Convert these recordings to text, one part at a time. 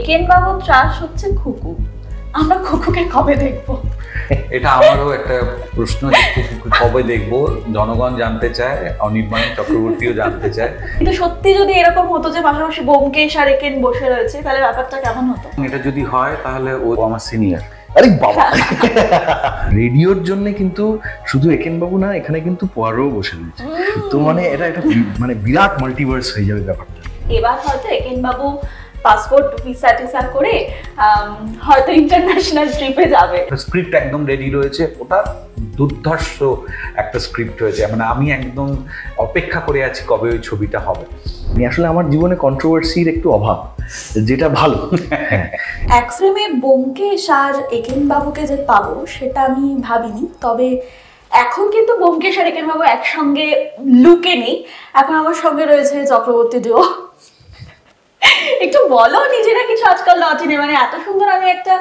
একেন বাবুর ত্রাস হচ্ছে খুকু, আমরা খুকুকে কবে দেখবো? এটা আমারও একটা প্রশ্ন, যে খুকুকে কবে দেখবো জনগণ জানতে চায়, অনির্বাণ চক্রবর্তীও জানতে চায়। কিন্তু সত্যি যদি এরকম হতো যে পাশাপাশি ব্যোমকেশ আর একেন বসে রয়েছে, তাহলে ব্যাপারটা কেমন হতো? এটা যদি হয় তাহলে ও আমার সিনিয়র। আরে বাবা, রেডিওর জন্য কিন্তু শুধু একেন বাবু না, এখানে কিন্তু পোয়ারো বসে রয়েছে। তো মানে এটা একটা মানে বিরাট মাল্টিভার্স হয়ে যাবে ব্যাপারটা। এবার হয়তো একেন বাবু পাসপোর্ট ভিসা টিসা করে হয়তো ইন্টারন্যাশনাল ট্রিপে যাবে। স্ক্রিপ্ট একদম রেডি রয়েছে, ওটা দুর্ধর্ষ একটা স্ক্রিপ্ট হয়েছে, মানে আমি একদম অপেক্ষা করে আছি কবে ওই ছবিটা হবে। আসলে আমার জীবনে কন্ট্রোভার্সির একটু অভাব, যেটা ভালো। এক ফ্রেমে ব্যোমকেশ আর একেন বাবুকে যে পাবো সেটা আমি ভাবিনি, তবে এখন কিন্তু ব্যোমকেশ আর একেন বাবু একসঙ্গে লুকে নেই, এখন আমার সঙ্গে রয়েছে চক্রবর্তী ডুও। একটু বলো নিজেরা কিছু আজকাল লজিনে, মানে এত সুন্দর আমি একটা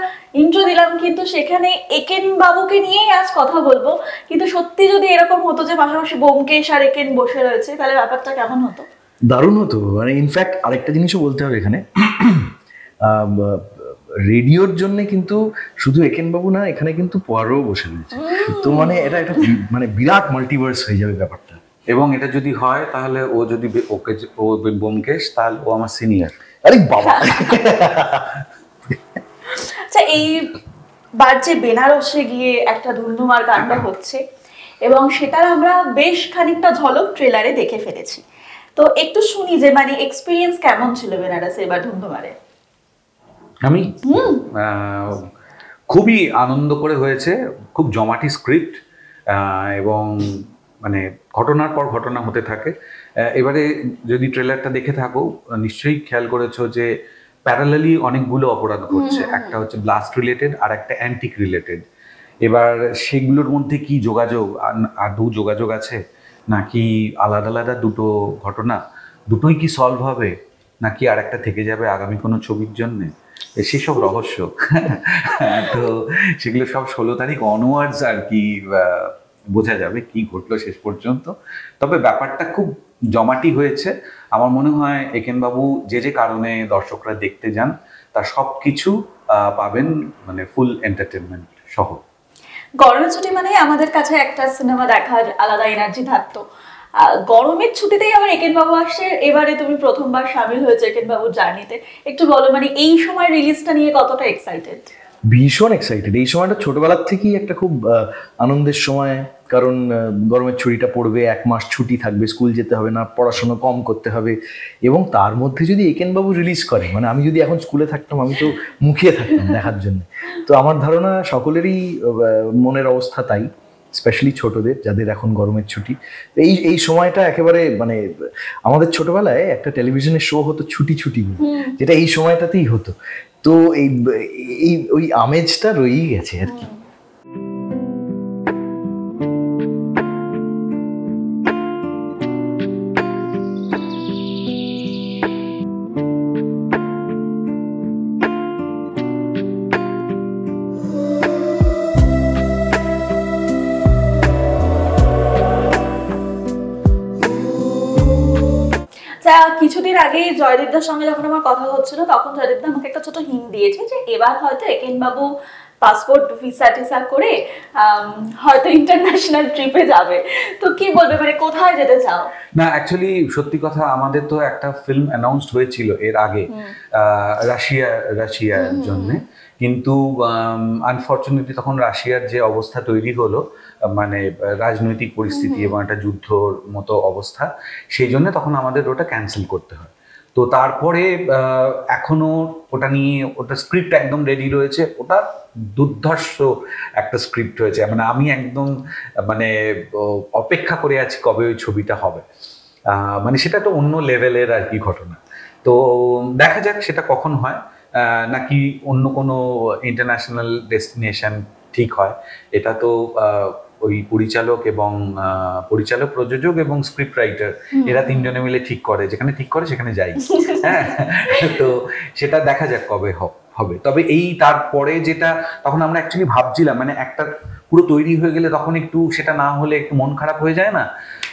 ইন্ট্রো দিলাম, কিন্তু সেখানে একেন বাবুকে নিয়েই আজ কথা বলবো। কিন্তু সত্যি যদি এরকম হতো যে পাশাপাশি ব্যোমকেশ আর একেন বসে রয়েছে, তাহলে ব্যাপারটা কেমন হতো? দারুণ হতো। মানে ইনফ্যাক্ট আরেকটা জিনিসও বলতে হবে এখানে, রেডিওর জন্য কিন্তু শুধু একেন বাবু না, এখানে কিন্তু পোয়ারো বসে রয়েছে। তো মানে এটা একটা মানে বিরাট মাল্টিভার্স হয়ে যাবে ব্যাপারটা। এবং এটা যদি হয় তাহলে ও যদি ওকে ও ব্যোমকেশ, তাহলে ও আমার সিনিয়র। আরে বাবা, আচ্ছা, এইবার যে বেনারসে গিয়ে একটা ধুন্ধুমার কাণ্ড হচ্ছে এবং সেটার আমরা বেশ খানিকটা ঝলক ট্রেলারে দেখে ফেলেছি, তো একটু শুনি যে মানে এক্সপিরিয়েন্স কেমন ছিল বেনারসে এবার ধুন্ধুমারে। আমি খুবই আনন্দ করে হয়েছে, খুব জমাটি স্ক্রিপ্ট এবং মানে ঘটনার পর ঘটনা হতে থাকে। এবারে যদি ট্রেলারটা দেখে থাকো নিশ্চয়ই খেয়াল করেছো যে প্যারালালি অনেকগুলো অপরাধ ঘটছে, একটা হচ্ছে ব্লাস্ট রিলেটেড আর একটা অ্যান্টিক রিলেটেড। এবার সেগুলোর মধ্যে কি যোগাযোগ, আদৌ যোগাযোগ আছে নাকি আলাদা আলাদা দুটো ঘটনা, দুটোই কি সলভ হবে নাকি আর একটা থেকে যাবে আগামী কোনো ছবির জন্যে, সেসব রহস্য। তো সেগুলো সব 16 তারিখ অনওয়ার্ডস আর কি বোঝা যাবে কি ঘটলো শেষ পর্যন্ত। তবে ব্যাপারটা খুব জমাটি হয়েছে। আমার মনে হয় একেন বাবু যে যে কারণে দর্শকরা দেখতে যান তার সব কিছু পাবেন, মানে ফুল এন্টারটেনমেন্ট সহ। গরমের ছুটি মানে আমাদের কাছে একটা সিনেমা দেখার আলাদা এনার্জি থাকতো, গরমের ছুটিতেই আবার একেন বাবু আসছে। এবারে তুমি প্রথমবার সামিল হয়েছে একেন বাবুর জার্নিতে, একটু বলো মানে এই সময় রিলিজটা নিয়ে কতটা এক্সাইটেড? ভীষণ এক্সাইটেড। এই সময়টা ছোটবেলার থেকেই একটা খুব আনন্দের সময়, কারণ গরমের ছুটিটা পড়বে, 1 মাস ছুটি থাকবে, স্কুল যেতে হবে না, পড়াশোনা কম করতে হবে, এবং তার মধ্যে যদি একেন বাবু রিলিজ করে, মানে আমি যদি এখন স্কুলে থাকতাম আমি তো মুখিয়ে থাকতাম দেখার জন্য। তো আমার ধারণা সকলেরই মনের অবস্থা তাই, স্পেশালি ছোটদের যাদের এখন গরমের ছুটি। এই সময়টা একেবারে মানে আমাদের ছোটবেলায় একটা টেলিভিশনের শো হতো ছুটি ছুটি, যেটা এই সময়টাতেই হতো। তো এই ওই আমেজটা রয়েই গেছে আর কি। কিছুদিন আগে জয়দীপদার সঙ্গে যখন আমার কথা হচ্ছিল, তখন জয়দীপদা আমাকে একটা ছোট হিন্ট দিয়েছে যে এবার হয়তো একেন বাবু পাসপোর্ট ভিসা টিসা করে হয়তো ইন্টারন্যাশনাল ট্রিপে যাবে। তো কি বলবে, মানে কোথায় যেতে চাও? না, অ্যাকচুয়ালি সত্যি কথা, আমাদের তো একটা ফিল্ম অ্যানাউন্সড হয়েছিল এর আগে রাশিয়ার জন্য, কিন্তু আনফর্চুনেটলি তখন রাশিয়ার যে অবস্থা তৈরি হলো, মানে রাজনৈতিক পরিস্থিতি এবং একটা যুদ্ধর মতো অবস্থা, সেই জন্য তখন আমাদের ওটা ক্যান্সেল করতে হয়। তো তারপরে এখনো ওটা নিয়ে ওটা স্ক্রিপ্ট একদম রেডি রয়েছে, ওটা দুর্ধর্ষ একটা স্ক্রিপ্ট হয়েছে, মানে আমি একদম মানে অপেক্ষা করে আছি কবে ওই ছবিটা হবে। মানে সেটা তো অন্য লেভেলের আর কি ঘটনা। তো দেখা যাক সেটা কখন হয়, নাকি অন্য কোনো ইন্টারন্যাশনাল ডেস্টিনেশন ঠিক হয়। এটা তো ওই পরিচালক, প্রযোজক এবং স্ক্রিপ্ট রাইটার, এরা তিনজনে মিলে ঠিক করে, যেখানে ঠিক করে সেখানে যাই। হ্যাঁ, তো সেটা দেখা যাক কবে হবে। তবে এই তারপরে যেটা তখন আমরা অ্যাকচুয়ালি ভাবছিলাম, মানে একটা পুরো তৈরি হয়ে গেলে তখন একটু সেটা না হলে একটু মন খারাপ হয়ে যায় না?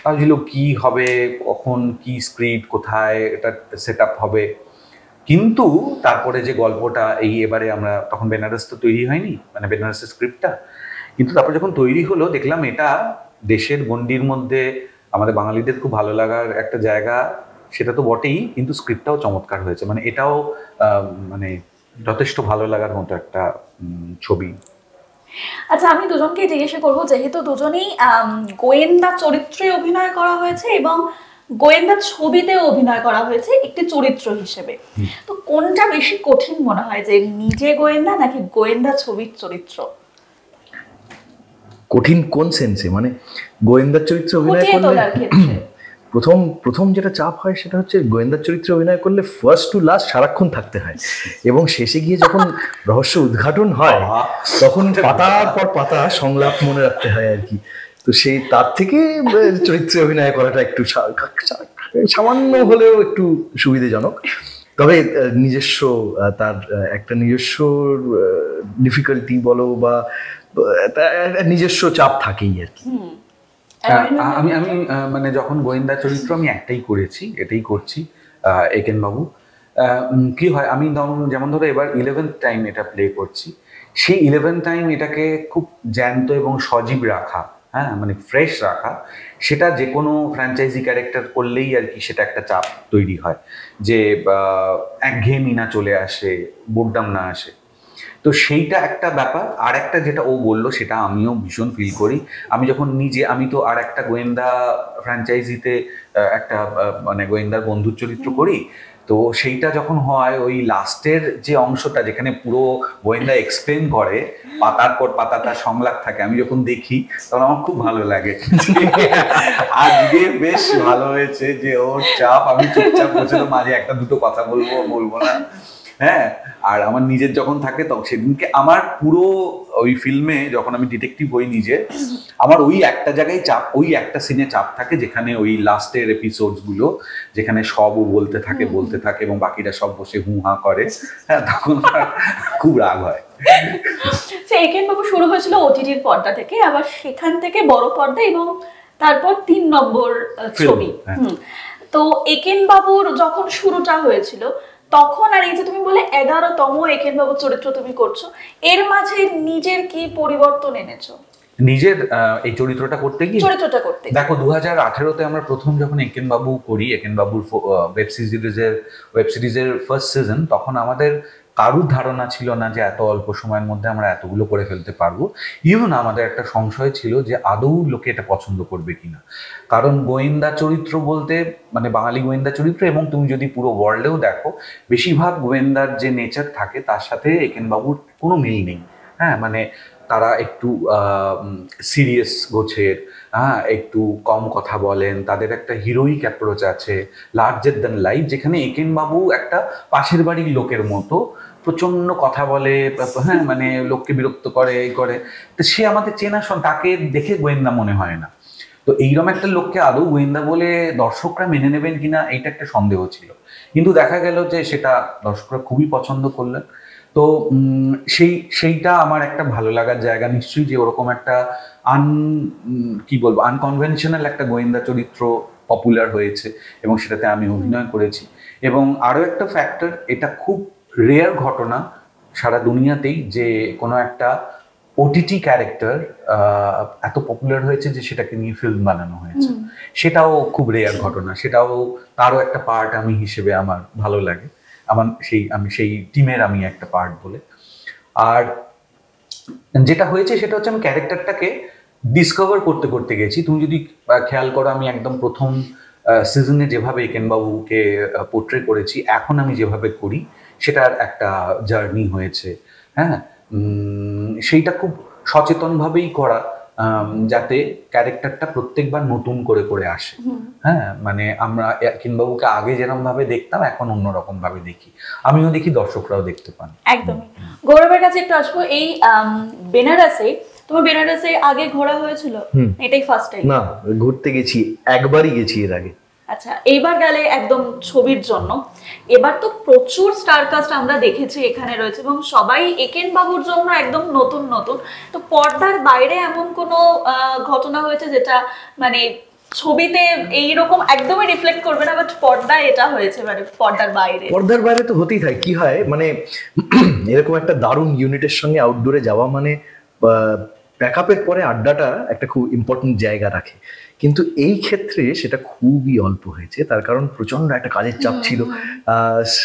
ভাবছিল কি হবে, কখন কি স্ক্রিপ্ট, কোথায় এটা সেট আপ হবে, কিন্তু তারপরে যে গল্পটা এবারে আমরা তখন বেনারস তো তৈরি হয়নি, মানে বেনারসের স্ক্রিপ্টটা, কিন্তু তারপর যখন তৈরি হলো দেখলাম এটা দেশের গণ্ডির মধ্যে আমাদের বাঙালিদের খুব ভালো লাগার একটা জায়গা, সেটা তো বটেই, কিন্তু স্ক্রিপ্টটাও চমৎকার হয়েছে, মানে এটাও মানে যথেষ্ট ভালো লাগার মতো একটা ছবি। আচ্ছা, আমি দুজনকে জিজ্ঞাসা করবো, যেহেতু দুজনেই গোয়েন্দা চরিত্রে অভিনয় করা হয়েছে এবং গোয়েন্দা ছবিতেও অভিনয় করা হয়েছে একটি চরিত্র হিসেবে, তো কোনটা বেশি কঠিন মনে হয়, যে নিজে গোয়েন্দা নাকি গোয়েন্দা ছবির চরিত্র? কঠিন কোন সেন্সে, মানে গোয়েন্দার চরিত্রে অভিনয় করলে প্রথম যেটা চাপ হয় সেটা হচ্ছে গোয়েন্দার চরিত্রে অভিনয় করলে ফার্স্ট টু লাস্ট সারাক্ষণ থাকতে হয়, এবং শেষে গিয়ে যখন রহস্য উদ্ঘাটন হয় তখন পাতার পর পাতা সংলাপ মনে রাখতে হয় আর কি। তো সেই তার থেকে চরিত্রে অভিনয় করাটা একটু সামান্য হলেও একটু সুবিধাজনক, তবে নিজস্ব তার একটা নিজস্ব ডিফিকাল্টি বলো বা নিজস্ব চাপ থাকেই আর কি। আমি মানে যখন গোয়েন্দা চরিত্র আমি একটাই করেছি, এটাই করছি একেন বাবু। কি হয়, আমি যেমন ধরো এবার 11th টাইম এটা প্লে করছি, সেই 11th টাইম এটাকে খুব জ্যান্ত এবং সজীব রাখা, হ্যাঁ মানে ফ্রেশ রাখা, সেটা যে কোনো ফ্র্যাঞ্চাইজি ক্যারেক্টার করলেই আর কি সেটা একটা চাপ তৈরি হয়, যে একঘেয়েমি না চলে আসে, বোরডাম না আসে। তো সেইটা একটা ব্যাপার। আর একটা যেটা ও বললো সেটা আমিও ভীষণ ফিল করি, আমি যখন আমি তো আর একটা গোয়েন্দা ফ্র্যাঞ্চাইজিতে একটা মানে গোয়েন্দার বন্ধুর চরিত্র করি, তো সেইটা যখন হয় ওই লাস্টের যে অংশটা যেখানে পুরো গোয়েন্দা এক্সপ্লেন করে, পাতার পর পাতা তার সংলাপ থাকে, আমি যখন দেখি তখন আমার খুব ভালো লাগে। আজকে বেশ ভালো হয়েছে যে ওর চাপ, আমি চুপচাপ বসে মাঝে একটা দুটো কথা বলবো না, হ্যাঁ। আর আমার নিজের যখন থাকে তখন সেদিনকে আমার পুরো ওই ফিল্মে যখন আমি ডিটেকটিভ হই নিজে, আমার ওই একটা জায়গায় চাপ, ওই একটা সিনে চাপ থাকে যেখানে ওই লাস্টের এপিসোডস গুলো যেখানে সবও বলতে থাকে এবং বাকিরা সব বসে হু হা করে, হ্যাঁ, তখন খুব রাগ হয়। একেন বাবু শুরু হয়েছিল ওটিটির পর্দা থেকে, আবার সেখান থেকে বড় পর্দা এবং তারপর 3 নম্বর ছবি। তো একেন বাবুর যখন শুরুটা হয়েছিল তখন, আর এই যে তুমি বলে 11তম একেন বাবুর চরিত্র তুমি করছো, এর মাঝে নিজের কি পরিবর্তন এনেছো? নিজের এই চরিত্রটা করতে দেখো 2018-তে আমরা প্রথম যখন একেন বাবু করি, একেন বাবুর ওয়েব সিরিজের ফার্স্ট সিজন, তখন আমাদের কারুর ধারণা ছিল না যে এত অল্প সময়ের মধ্যে আমরা এতগুলো করে ফেলতে পারবো। ইভেন আমাদের একটা সংশয় ছিল যে আদৌ লোকে এটা পছন্দ করবে কিনা, কারণ গোয়েন্দা চরিত্র বলতে মানে বাঙালি গোয়েন্দা চরিত্র, এবং তুমি যদি পুরো ওয়ার্ল্ডেও দেখো বেশিরভাগ গোয়েন্দার যে নেচার থাকে তার সাথে একেন বাবুর কোনো মিল নেই, হ্যাঁ, মানে তারা একটু সিরিয়াস গোছের, হ্যাঁ, একটু কম কথা বলেন, তাদের একটা হিরোইক অ্যাপ্রোচ আছে, লার্জার দ্যান লাইফ, যেখানে একেন বাবু একটা পাশের বাড়ির লোকের মতো প্রচন্ড কথা বলে, হ্যাঁ, মানে লোককে বিরক্ত করে, এই করে। তো সে আমাদের চেনা, তাকে দেখে গোয়েন্দা মনে হয় না। তো এইরকম একটা লোককে আদৌ গোয়েন্দা বলে দর্শকরা মেনে নেবেন কিনা এইটা একটা সন্দেহ ছিল, কিন্তু দেখা গেল যে সেটা দর্শকরা খুবই পছন্দ করলেন। তো সেইটা আমার একটা ভালো লাগার জায়গা নিশ্চয়ই, যে ওরকম একটা আনকনভেনশনাল একটা গোয়েন্দা চরিত্র পপুলার হয়েছে এবং সেটাতে আমি অভিনয় করেছি। এবং আরও একটা ফ্যাক্টর, এটা খুব রেয়ার ঘটনা সারা দুনিয়াতেই যে কোনো একটা ওটিটি ক্যারেক্টার এত পপুলার হয়েছে যে সেটাকে নিয়ে ফিল্ম বানানো হয়েছে, সেটাও খুব রেয়ার ঘটনা, সেটাও তারও একটা পার্ট আমি হিসেবে আমার ভালো লাগে, আমি সেই টিমের আমি একটা পার্ট বলে। আর যেটা হয়েছে সেটা হচ্ছে আমি ক্যারেক্টারটাকে ডিসকভার করতে করতে গেছি। তুমি যদি খেয়াল করো, আমি একদম প্রথম সিজনে যেভাবে একেন বাবুকে পোর্ট্রে করেছি, এখন আমি যেভাবে করি সেটার একটা জার্নি হয়েছে, হ্যাঁ। সেইটা খুব সচেতনভাবেই করা, যাতে ক্যারেক্টারটা প্রত্যেকবার নতুন করে করে আসে, হ্যাঁ, মানে আমরা একেন বাবুকে আগে যেরকম ভাবে দেখতাম এখন অন্যরকম ভাবে দেখি, আমিও দেখি, দর্শকরাও দেখতে পান। একদমই। গৌরবের কাছে একটু আসবো, এই বেনারসে আগে ঘোরা হয়েছিল? এটাই ফার্স্ট টাইম? না, ঘুরতে গেছি, একবারই গেছি এর আগে। আচ্ছা, এইবার গেলে একদম ছবির জন্য। এবার তো প্রচুর স্টার কাস্ট আমরা দেখেছি এখানে রয়েছে এবং সবাই একেন বাবুর জন্য একদম নতুন নতুন। তো পর্দার বাইরে এমন কোনো ঘটনা হয়েছে যেটা মানে ছবিতে এইরকম একদমই রিফ্লেক্ট করবে না, বাট পর্দায় এটা হয়েছে, মানে পর্দার বাইরে। পর্দার বাইরে তো হতেই থাকে। কি হয় মানে এরকম একটা দারুণ ইউনিটের সঙ্গে আউটডোরে যাওয়া মানে ব্যাকআপের পরে আড্ডাটা একটা খুব ইম্পর্টেন্ট জায়গা রাখে, কিন্তু এই ক্ষেত্রে সেটা খুবই অল্প হয়েছে। তার কারণ প্রচন্ড একটা কাজের চাপ ছিল,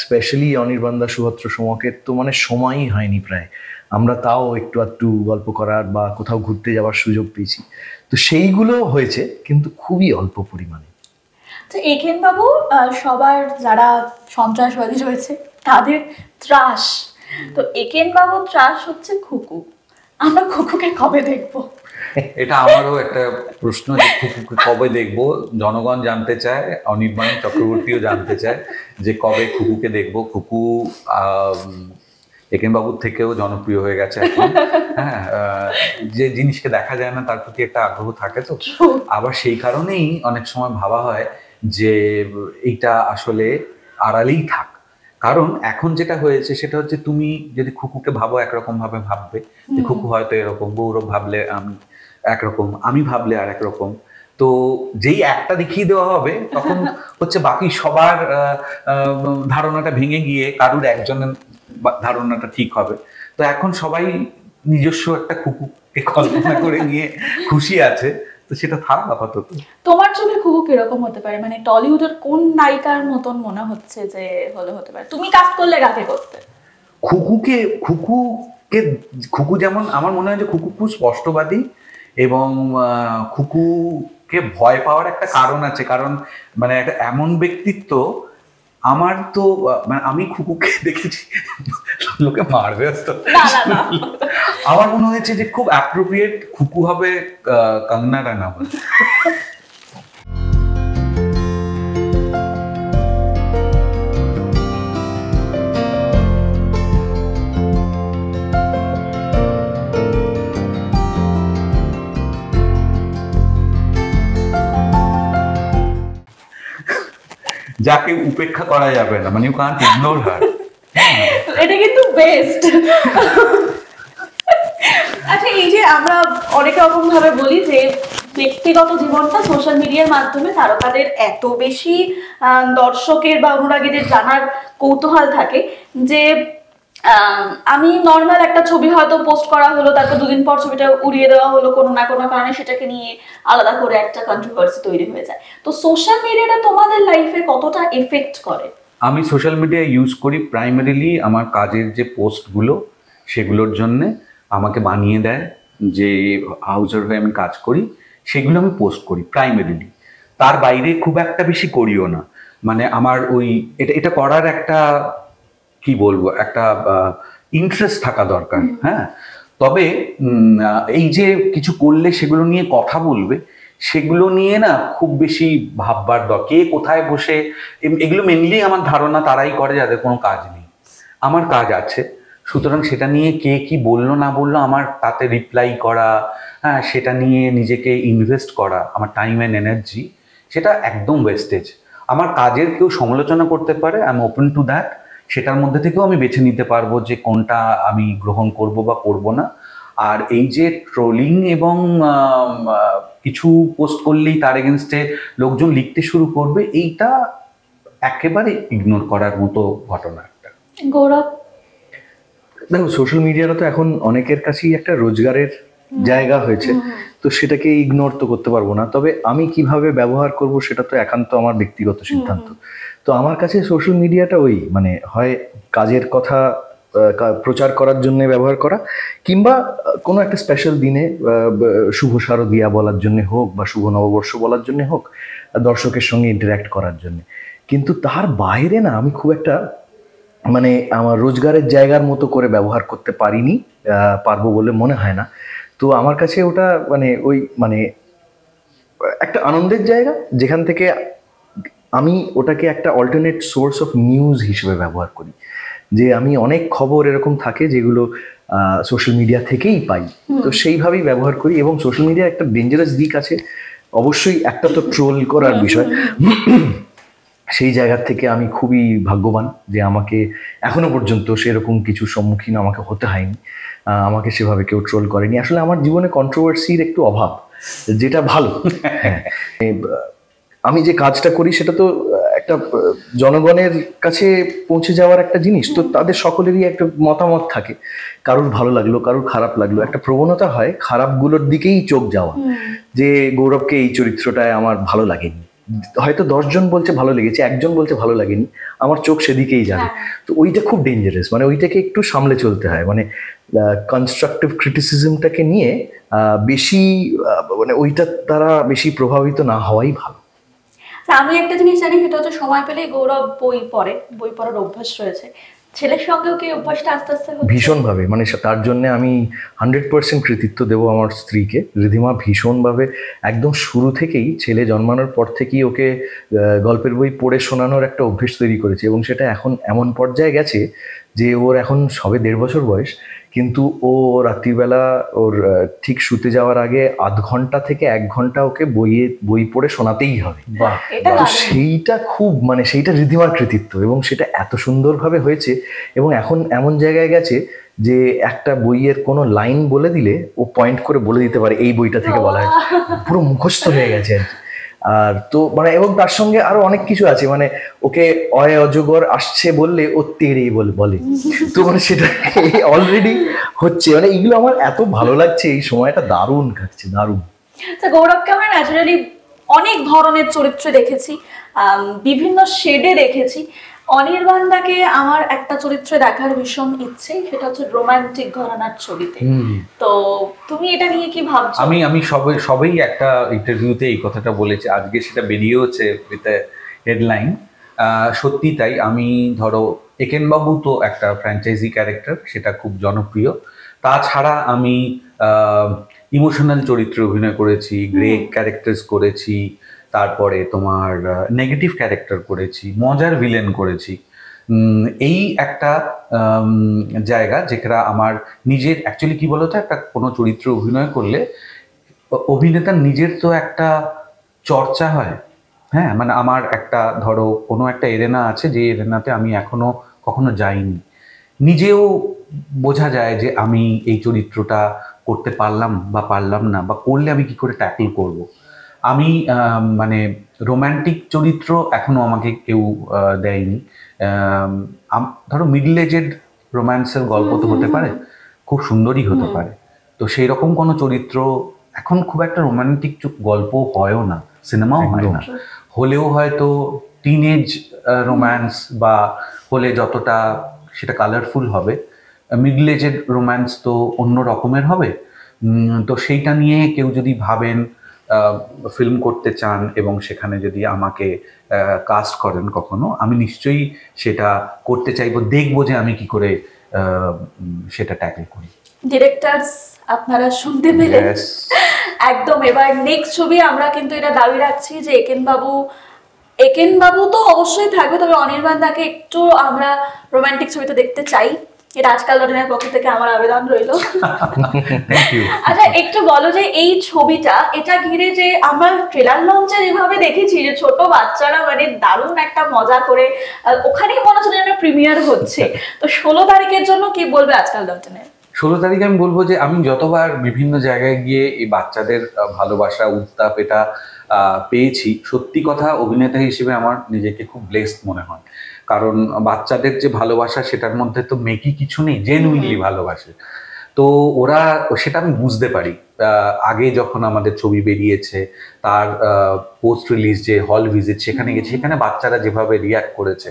স্পেশালি অনির্বাণদা, সুহত্র, সমকের তো মানে সময়ই হয়নি প্রায়। আমরা তাও একটু একটু গল্প করার বা কোথাও ঘুরতে যাওয়ার সুযোগ পেয়েছি, তো সেইগুলো হয়েছে কিন্তু খুবই অল্প পরিমাণে। তো একেন বাবু সবার যারা সন্ত্রাসবাদী রয়েছে তাদের ত্রাস, তো একেন বাবু ত্রাস হচ্ছে খুকু। আমরা খুকুকে কবে দেখবো? এটা আমারও একটা প্রশ্ন, যে খুকুকে কবে দেখবো। জনগণ জানতে চায়, অনির্বাণ চক্রবর্তীও জানতে চায় যে কবে খুকুকে দেখবো। খুকু একেন বাবুর থেকেও জনপ্রিয় হয়ে গেছে এখন। হ্যাঁ, যে জিনিসকে দেখা যায় না তার প্রতি একটা আগ্রহ থাকে, তো আবার সেই কারণেই অনেক সময় ভাবা হয় যে এইটা আসলে আড়ালেই থাক। কারণ এখন যেটা হয়েছে সেটা হচ্ছে, তুমি যদি খুকুকে ভাবো একরকম ভাবে ভাববে, যে খুকু হয়তো এরকম, গৌরব ভাবলে আমি একরকম, আমি ভাবলে আর একরকম। তো যেই একটা দেখিয়ে দেওয়া হবে তখন হচ্ছে বাকি সবার ধারণাটা ভেঙে গিয়ে কারুর একজনের ধারণাটা ঠিক হবে। তো এখন সবাই নিজস্ব একটা খুকুকে কল্পনা করে নিয়ে খুশি আছে, তো সেটা থাক আপাতত। তোমার চোখে খুকু কিরকম হতে পারে? মানে টলিউডের কোন নায়িকার মতন মনে হচ্ছে যে হতে পারে? তুমি কাজ করলে কাকে করতে? খুকু যেমন আমার মনে হয় যে খুকু খুব স্পষ্টবাদী, এবং খুকুকে ভয় পাওয়ার একটা কারণ আছে। কারণ মানে একটা এমন ব্যক্তিত্ব, আমার তো মানে আমি খুকুকে দেখেছি, লোকে মারবে তো, আমার মনে হয়েছে যে খুব অ্যাপ্রোপ্রিয়েট খুকু হবে কঙ্গনা রানাওয়াত। যাকে উপেক্ষা করা যাবে না, মানে ইউ কান্ট ইগনোর হার। এটা কিন্তু বেস্ট। আচ্ছা, এই যে আমরা অনেক রকম ভাবে বলি যে ব্যক্তিগত জীবনটা সোশ্যাল মিডিয়ার মাধ্যমে তারকাদের এত বেশি দর্শকের বা অনুরাগীদের জানার কৌতূহল থাকে যে আমি নর্মাল একটা ছবি হয়তো পোস্ট করা হলো, তারপর দুদিন পর ছবিটা উড়িয়ে দেওয়া হলো কোনো না কোনো কারণে, সেটাকে নিয়ে আলাদা করে একটা কন্ট্রোভার্সি তৈরি হয়ে যায়। তো সোশ্যাল মিডিয়াটা তোমাদের লাইফে কতটা এফেক্ট করে? আমি সোশ্যাল মিডিয়া ইউজ করি প্রাইমারিলি আমার কাজের যে পোস্টগুলো সেগুলোর জন্যে আমাকে বানিয়ে দেয়, যে হাউজার হয়ে আমি কাজ করি সেগুলো আমি পোস্ট করি প্রাইমারিলি। তার বাইরে খুব একটা বেশি করিও না। মানে আমার ওই এটা করার একটা কি বলবো, একটা ইন্টারেস্ট থাকা দরকার। হ্যাঁ, তবে এই যে কিছু করলে সেগুলো নিয়ে কথা বলবে, সেগুলো নিয়ে না খুব বেশি ভাববার দরকার। কে কোথায় বসে, এগুলো মেনলি আমার ধারণা তারাই করে যাদের কোনো কাজ নেই। আমার কাজ আছে, সুতরাং সেটা নিয়ে কে কি বললো না বললো, আমার তাতে রিপ্লাই করা, হ্যাঁ, সেটা নিয়ে নিজেকে ইনভেস্ট করা, আমার টাইম অ্যান্ড এনার্জি, সেটা একদম ওয়েস্টেজ। আমার কাজের কেউ সমালোচনা করতে পারে, I am open to that. সেটার মধ্যে থেকেও আমি বেছে নিতে পারবো যে কোনটা আমি গ্রহণ করব বা করব না। আর এই যে ট্রোলিং এবং কিছু পোস্ট করলেই তার এগেনস্টে লোকজন লিখতে শুরু করবে, এইটা একেবারে ইগনোর করার মতো ঘটনা একটা। গৌরব, দেখো সোশ্যাল মিডিয়াটা তো এখন অনেকের কাছেই একটা রোজগারের জায়গা হয়েছে, তো সেটাকে ইগনোর তো করতে পারবো না। তবে আমি কিভাবে ব্যবহার করব সেটা তো একান্ত আমার ব্যক্তিগত সিদ্ধান্ত। তো আমার কাছে সোশ্যাল মিডিয়াটা ওই মানে হয় কাজের কথা প্রচার করার জন্য ব্যবহার করা, কিংবা কোনো একটা স্পেশাল দিনে শুভ শারদিয়া বলার জন্য হোক বা শুভ নববর্ষ বলার জন্য হোক, দর্শকের সঙ্গে ইন্টারঅ্যাক্ট করার জন্য। কিন্তু তার বাইরে না আমি খুব একটা মানে আমার রোজগারের জায়গার মতো করে ব্যবহার করতে পারবো বলে মনে হয় না। তো আমার কাছে ওটা মানে ওই মানে একটা আনন্দের জায়গা, যেখান থেকে আমি ওটাকে একটা অল্টারনেট সোর্স অফ নিউজ হিসেবে ব্যবহার করি। যে আমি অনেক খবর এরকম থাকে যেগুলো সোশ্যাল মিডিয়া থেকেই পাই, তো সেইভাবেই ব্যবহার করি। এবং সোশ্যাল মিডিয়ার একটা ডেঞ্জারাস দিক আছে অবশ্যই, একটা তো ট্রোল করার বিষয়। সেই জায়গার থেকে আমি খুবই ভাগ্যবান যে আমাকে এখনো পর্যন্ত সেরকম কিছু সম্মুখীন আমাকে হতে হয়নি, আমাকে সেভাবে কেউ ট্রোল করেনি। আসলে আমার জীবনে কন্ট্রোভার্সির একটু অভাব, যেটা ভালো। হ্যাঁ, আমি যে কাজটা করি সেটা তো একটা জনগণের কাছে পৌঁছে যাওয়ার একটা জিনিস, তো তাদের সকলেরই একটা মতামত থাকে, কারোর ভালো লাগলো কারোর খারাপ লাগলো, একটা প্রবণতা হয় খারাপগুলোর দিকেই চোখ যাওয়া, যে গৌরবকে এই চরিত্রটায় আমার ভালো লাগেনি, হয়তো 10 জন বলছে ভালো লেগেছে, একজন বলছে ভালো লাগেনি, আমার চোখ সেদিকেই যাবে। তো ওইটা খুব ডেঞ্জারাস, মানে ওইটাকে একটু সামলে চলতে হয়, মানে কনস্ট্রাকটিভ ক্রিটিসিজমটাকে নিয়ে বেশি মানে ওইটা দ্বারা বেশি প্রভাবিত না হওয়াই ভালো। আমি একটা জিনিস জানি, সেটা হচ্ছে সময় পেলেই গৌরব বই পড়ে, বই পড়ার অভ্যাস রয়েছে। ছেলের সঙ্গেও কি অভ্যাসটা আস্তে আস্তে হচ্ছে? ভীষণভাবে, মানে তার জন্য আমি 100% কৃতিত্ব দেবো আমার স্ত্রীকে। ঋদ্ধিমা ভীষণভাবে একদম শুরু থেকেই, ছেলে জন্মানোর পর থেকেই ওকে গল্পের বই পড়ে শোনানোর একটা অভ্যেস তৈরি করেছে, এবং সেটা এখন এমন পর্যায়ে গেছে যে ওর এখন সবে 1.5 বছর বয়স, কিন্তু ও রাত্রিবেলা ওর ঠিক শুতে যাওয়ার আগে আধ ঘন্টা থেকে 1 ঘন্টা ওকে বই পড়ে শোনাতেই হবে। বাহ, তো সেইটা খুব, মানে সেইটা ঋদ্ধিমার কৃতিত্ব, এবং সেটা এত সুন্দরভাবে হয়েছে, এবং এখন এমন জায়গায় গেছে যে একটা বইয়ের কোনো লাইন বলে দিলে ও পয়েন্ট করে বলে দিতে পারে এই বইটা থেকে বলা হয়, পুরো মুখস্থ হয়ে গেছে আর কি। আর তো মানে, এবং তার সঙ্গে আরো অনেক কিছু আছে, মানে ওকে অয় অজগর আসছে বললে ও তেড়ে বলে, তো মানে সেটা অলরেডি হচ্ছে, মানে এগুলো আমার এত ভালো লাগছে, এই সময়টা দারুণ কাটছে, দারুণ। গৌরবকে আমরা ন্যাচারালি অনেক ধরনের চরিত্রে দেখেছি, বিভিন্ন শেডে দেখেছি। অনির্বাণদাকে আমার একটা চরিত্রে দেখার ভীষণ ইচ্ছে, সেটা হচ্ছে রোমান্টিক ঘরানার ছবিতে। তো তুমি এটা নিয়ে কি ভাবছো? আমি সবাই একটা ইন্টারভিউতে এই কথাটা বলেছে, আজকে সেটা বেরিয়েওছে উইথ হেডলাইন। সত্যি তাই। আমি ধরো একেনবাবু তো একটা ফ্র্যাঞ্চাইজি ক্যারেক্টার, সেটা খুব জনপ্রিয়। তাছাড়া আমি ইমোশনাল চরিত্রে অভিনয় করেছি, গ্রে ক্যারেক্টার্স করেছি, তারপরে তোমার নেগেটিভ ক্যারেক্টার করেছি, মজার ভিলেন করেছি। এই একটা জায়গা যেটা আমার নিজের, অ্যাকচুয়ালি কি বলতো, একটা কোনো চরিত্রে অভিনয় করলে অভিনেতার নিজের তো একটা চর্চা হয়। হ্যাঁ, মানে আমার একটা ধরো কোনো একটা এরেনা আছে, যে এরেনাতে আমি এখনো কখনো যাইনি, নিজেও বোঝা যায় যে আমি এই চরিত্রটা করতে পারলাম বা পারলাম না, বা করলে আমি কি করে ট্যাকল করব। আমি মানে রোম্যান্টিক চরিত্র এখনো আমাকে কেউ দেয়নি। ধরো মিডল এজেড রোম্যান্সের গল্প তো হতে পারে, খুব সুন্দরই হতে পারে। তো সেই রকম কোনো চরিত্র এখন খুব একটা রোম্যান্টিক গল্প হয়ও না, সিনেমাও হয় না, হলেও হয়তো টিনেজ রোম্যান্স বা হলে যতটা সেটা কালারফুল হবে, মিডল এজেড রোম্যান্স তো অন্য রকমের হবে। তো সেইটা নিয়ে কেউ যদি ভাবেন, ফিল্ম করতে চান, এবং সেখানে যদি আমাকে কাস্ট করেন কখনো, আমি নিশ্চয়ই সেটা করতে চাইবো, দেখবো যে আমি কি করে সেটা ট্যাকল করি। ডিরেক্টরস আপনারা শুনতে পেলেন একদম। এবার নেক্সট ছবি আমরা কিন্তু এটা দাবি রাখছি যে একেনবাবু তো অবশ্যই থাকবে, তবে অনির্বাণদাকে একটু আমরা রোমান্টিক ছবিতে দেখতে চাই। এটা আজকাল লন্ডনের পক্ষ থেকে আমার আবেদন রইল। আচ্ছা, একটু বলো যে এই ছবিটা, এটা ঘিরে যে আমরা ট্রেলার লঞ্চে যেভাবে দেখেছি যে ছোট বাচ্চারা মানে দারুণ একটা মজা করে, ওখানেই মনে হচ্ছে যেন প্রিমিয়ার হচ্ছে। তো 16 তারিখের জন্য কি বলবে আজকাল লন্ডনের? 16 তারিখে আমি বলবো যে আমি যতবার বিভিন্ন জায়গায় গিয়ে এই বাচ্চাদের ভালোবাসা, উত্তাপ এটা পেয়েছি, সত্যি কথা অভিনেতা হিসেবে আমার নিজেকে খুব ব্লেসড মনে হয়। কারণ বাচ্চাদের যে ভালোবাসা, সেটার মধ্যে তো মেকি কিছু নেই, জেনুইনলি ভালোবাসে। তো ওরা সেটা আমি বুঝতে পারি। আগে যখন আমাদের ছবি বেরিয়েছে, তার পোস্ট রিলিজ যে হল ভিজিট, সেখানে গেছি, সেখানে বাচ্চারা যেভাবে রিয়াক্ট করেছে,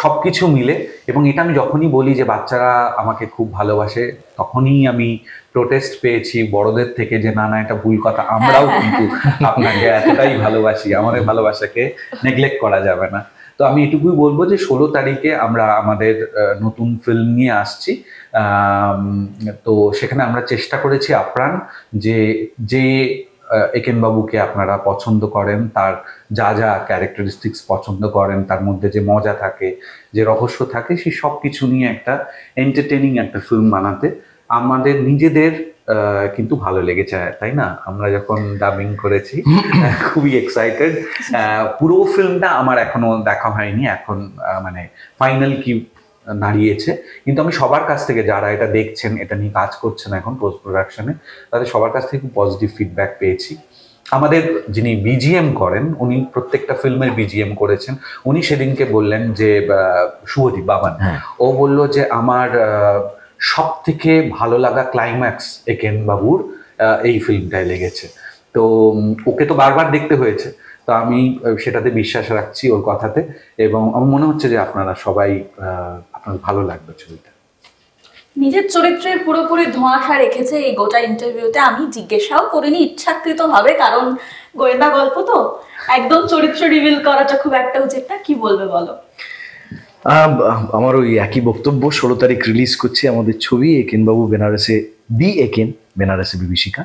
সব কিছু মিলে, এবং এটা আমি যখনই বলি যে বাচ্চারা আমাকে খুব ভালোবাসে, তখনই আমি প্রোটেস্ট পেয়েছি বড়দের থেকে যে না না, এটা ভুল কথা, আমরাও কিন্তু আপনাকে এতটাই ভালোবাসি, আমাদের ভালোবাসাকে নেগলেক্ট করা যাবে না। তো আমি এটুকুই বলবো যে 16 তারিখে আমরা আমাদের নতুন ফিল্ম নিয়ে আসছি। তো সেখানে আমরা চেষ্টা করেছি আপ্রাণ যে একেনবাবুকে আপনারা পছন্দ করেন, তার যা যা ক্যারেক্টারিস্টিক্স পছন্দ করেন, তার মধ্যে যে মজা থাকে, যে রহস্য থাকে, সেই সব কিছু নিয়ে একটা এন্টারটেনিং একটা ফিল্ম বানাতে আমাদের নিজেদের কিন্তু ভালো লেগেছে, তাই না? আমরা যখন ডাবিং করেছি খুবই এক্সাইটেড। পুরো ফিল্মটা আমার এখনো দেখা হয়নি, এখন মানে ফাইনাল কি নাড়িয়েছে। কিন্তু আমি সবার কাছ থেকে, যারা এটা দেখছেন, এটা নিয়ে কাজ করছেন এখন পোস্ট প্রোডাকশনে, তাদের সবার কাছ থেকে খুব পজিটিভ ফিডব্যাক পেয়েছি। আমাদের যিনি বিজিএম করেন, উনি প্রত্যেকটা ফিল্মের বিজিএম করেছেন। উনি সেদিনকে বললেন যে শুভদীপ বাবান, ও বলল যে আমার সব থেকে ভালো লাগা ক্লাইম্যাক্স একেন বাবুর এই ফিল্মটায় লেগেছে। তো ওকে তো বারবার দেখতে হয়েছে, তো আমি সেটাতে বিশ্বাস রাখছি ওর কথাতে, এবং আমার মনে হচ্ছে যে আপনারা সবাই আপনার ভালো লাগবে ছবিটা। নিজের চরিত্রের পুরোপুরি ধোঁয়াশা রেখেছে এই গোটা ইন্টারভিউতে। আমি জিজ্ঞাসাও করিনি ইচ্ছাকৃত ভাবে, কারণ গোয়েন্দা গল্প তো একদম চরিত্র রিভিল করাটা খুব একটা উচিত না। কি বলবে বলো? আমার ওই একই বক্তব্য। 16 তারিখ রিলিজ করছে আমাদের ছবি একেন বাবু বেনারসে, দি একেন বেনারসে বিভীষিকা।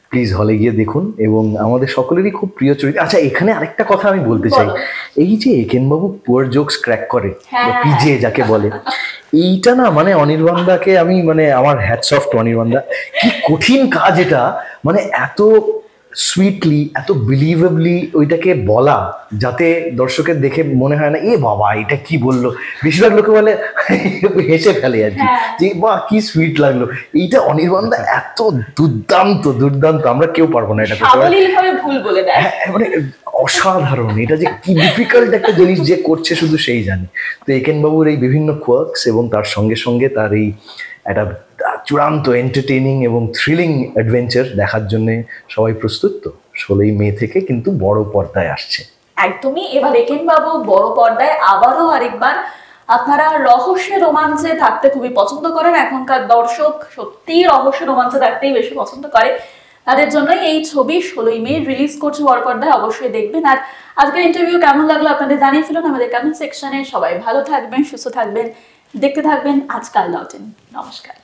প্লিজ হলে গিয়ে দেখুন, এবং আমাদের সকলেরই খুব প্রিয় চরিত্র। আচ্ছা, এখানে আরেকটা কথা আমি বলতে চাই, এই যে Eken Babu poor jokes crack করে, পিজে যাকে বলে, এইটা না মানে অনির্বাণদাকে আমি মানে আমার হ্যাটস অফ টু অনির্বাণদা। কি কঠিন কাজ এটা, মানে এত সুইটলি, এত বিলিভেবলি ওইটাকে বলা, যাতে দর্শকের দেখে মনে হয় না এ বাবা এটা কি বললো। বেশিরভাগ লোকে বলে হেসে ফেলে আর কি, যে বাহ কি সুইট লাগলো। এইটা অনির্বাণদা এত দুর্দান্ত দুর্দান্ত, আমরা কেউ পারবো না এটা করতে। ভুল বলে দেয়, মানে অসাধারণ। এটা যে কি ডিফিকাল্ট একটা জিনিস যে করছে শুধু সেই জানে। তো একেন বাবুর এই বিভিন্ন কোয়ার্কস এবং তার সঙ্গে সঙ্গে তার এই একটা চূড়ান্ত এন্টারটেইনিং এবং থ্রিলিং অ্যাডভেঞ্চার দেখার জন্য সবাই প্রস্তুত। তো 16ই মে থেকে কিন্তু বড় পর্দায় আসছে। একদমই। এবার একেন বাবু বড় পর্দায় আবারও আরেকবার। আপনারা রহস্যের রোমাঞ্চে থাকতে খুবই পছন্দ করেন, এখনকার দর্শক সত্যিই রহস্য রোমাঞ্চে থাকতেই বেশি পছন্দ করে, তাদের জন্যই এই ছবি 16ই মে রিলিজ করছে বড় পর্দায়। অবশ্যই দেখবেন। আর আজকের ইন্টারভিউ কেমন লাগলো আপনাদের জানিয়ে ফেলুন আমাদের কমেন্ট সেকশনে। সবাই ভালো থাকবেন, সুস্থ থাকবেন, দেখতে থাকবেন আজকাল ডট ইন। নমস্কার।